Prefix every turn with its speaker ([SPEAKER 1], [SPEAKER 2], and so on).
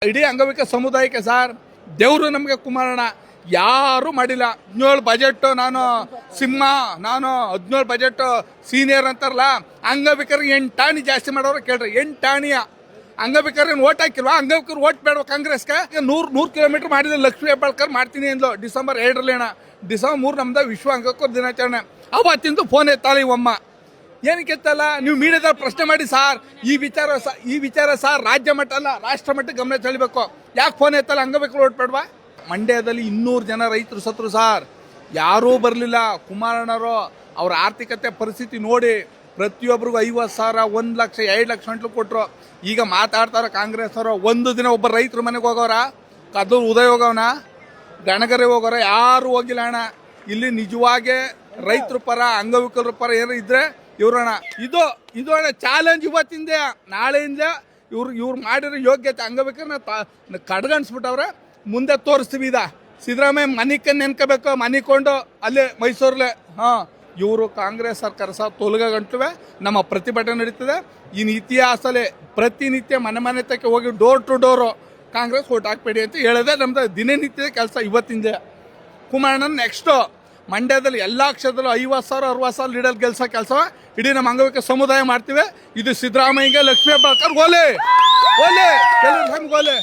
[SPEAKER 1] ಇಡೀ ಅಂಗವಿಕ ಸಮುದಾಯಕ್ಕೆ ಸರ್ ದೇವರು ನಮಗೆ ಕುಮಾರಣ್ಣ ಯಾರು ಮಾಡಿಲ್ಲ. 17 ಬಜೆಟ್ ನಾನು ಸಿಂಹ, ನಾನು 17 ಬಜೆಟ್ ಸೀನಿಯರ್ ಅಂತಾರಲ್ಲ, ಅಂಗವಿಕರಿಗೆ 8 ಟಾಣಿ ಜಾಸ್ತಿ ಮಾಡೋರು ಕೇಳ್ರಿ. 8 ಟಾಣಿಯ ಅಂಗವಿಕರಿಗೆ ಓಟ್ ಹಾಕಿಲ್ವಾ? ಅಂಗವಿಕರು ಓಟ್ ಬೇಡವಾ ಕಾಂಗ್ರೆಸ್ಗೆ? 100 ಕಿಲೋಮೀಟರ್ ಮಾಡಿದ್ರೆ ಲಕ್ಷ್ಮೀ ಹೆಬ್ಬಾಳ್ಕರ್ ಮಾಡ್ತೀನಿ ಅಂದ್ಲು ಡಿಸೆಂಬರ್ 2ರಲ್ಲಿ ಅಣ್ಣ. ಡಿಸೆಂಬರ್ 3 ನಮ್ದು ವಿಶ್ವ ಅಂಗವಿಕರ ದಿನಾಚರಣೆ. ಅವತ್ತಿಂದು ಫೋನ್ ಎತ್ತಲ್ಲ ಇವಮ್ಮ. ಏನಕ್ಕೆ ಎತ್ತಲ್ಲ? ನೀವು ಮೀಡಿಯಾದಲ್ಲಿ ಪ್ರಶ್ನೆ ಮಾಡಿ ಸಾರ್. ಈ ವಿಚಾರ ಸಾರ್ ರಾಜ್ಯ ಮಟ್ಟ ಅಲ್ಲ, ರಾಷ್ಟ್ರ ಮಟ್ಟಕ್ಕೆ ಗಮನ ಸೆಳೀಬೇಕು. ಯಾಕೆ ಫೋನ್ ಎತ್ತಲ್ಲ? ಅಂಗವಿಕರು ಓಟ್ ಬೇಡವಾ? ಮಂಡ್ಯದಲ್ಲಿ 200 ಜನ ರೈತರು ಸತ್ರು ಸಾರ್, ಯಾರೂ ಬರಲಿಲ್ಲ. ಕುಮಾರಣ್ಣವರು ಅವ್ರ ಆರ್ಥಿಕತೆ ಪರಿಸ್ಥಿತಿ ನೋಡಿ ಪ್ರತಿಯೊಬ್ಬರಿಗೂ 50,000, 1 ಲಕ್ಷ, 2 ಲಕ್ಷ ಗಂಟ್ಲು ಕೊಟ್ಟರು. ಈಗ ಮಾತಾಡ್ತಾರ ಕಾಂಗ್ರೆಸ್ ಅವರು. ಒಂದು ದಿನ ಒಬ್ಬ ರೈತರ ಮನೆಗೆ ಹೋಗೋರ, ಅದು ಉದಯ ಹೋಗೋವನ, ಗಣಗರೆ ಹೋಗೋರ, ಯಾರು ಹೋಗಿಲ್ಲ ಅಣ್ಣ. ಇಲ್ಲಿ ನಿಜವಾಗೇ ರೈತರ ಪರ, ಅಂಗವಿಕಲರ ಪರ ಏನೋ ಇದ್ರೆ ಇವ್ರಣ್ಣ. ಇದು ಅಣ್ಣ ಚಾಲೆಂಜ್. ಇವತ್ತಿಂದ ನಾಳೆಯಿಂದ ಇವ್ರು ಮಾಡಿರೋ ಯೋಗ್ಯತೆ ಅಂಗವಿಕರನ್ನ ಕಡ್ಗಣಿಸ್ಬಿಟ್ಟವ್ರೆ. ಮುಂದೆ ತೋರಿಸ್ತೀವಿ. ಸಿದ್ದರಾಮಯ್ಯ ಮನಿಕನ್ನು ನೆನ್ಕೋಬೇಕು, ಮನಿಕೊಂಡು ಅಲ್ಲೇ ಮೈಸೂರಲ್ಲೇ. ಇವರು ಕಾಂಗ್ರೆಸ್ ಸರ್ಕಾರ ಸಹ ತೊಲಗ ಗಂಟುವೆ ನಮ್ಮ ಪ್ರತಿಭಟನೆ ನಡೀತದೆ. ಇನ್ನು ಇತಿಹಾಸದಲ್ಲೇ ಪ್ರತಿನಿತ್ಯ ಮನೆ ತಕ್ಕೆ ಹೋಗಿ door to door Congress vote ಹಾಕ್ಬೇಡಿ ಅಂತ ಹೇಳೋದೇ ನಮ್ದು ದಿನನಿತ್ಯದ ಕೆಲಸ. ಇವತ್ತಿಂದ ಕುಮಾರಣ್ಣನ ನೆಕ್ಸ್ಟು ಮಂಡ್ಯದಲ್ಲಿ ಎಲ್ಲ ಕ್ಷೇತ್ರದಲ್ಲೂ 50,000, 60,000 ಲೀಡರ್ ಗೆಲ್ಸೋ ಕೆಲಸ ಇಡೀ ನಮ್ಮ ಅಂಗವಿಕ ಸಮುದಾಯ ಮಾಡ್ತೀವಿ. ಇದು ಸಿದ್ದರಾಮಯ್ಯಗೆ, ಲಕ್ಷ್ಮೀ ಹೆಬ್ಬಾಳ್ಕರ್ ಗೋಲೆ ಗೋಲೆ, ಕೆಲವು ಗೋಲೆ.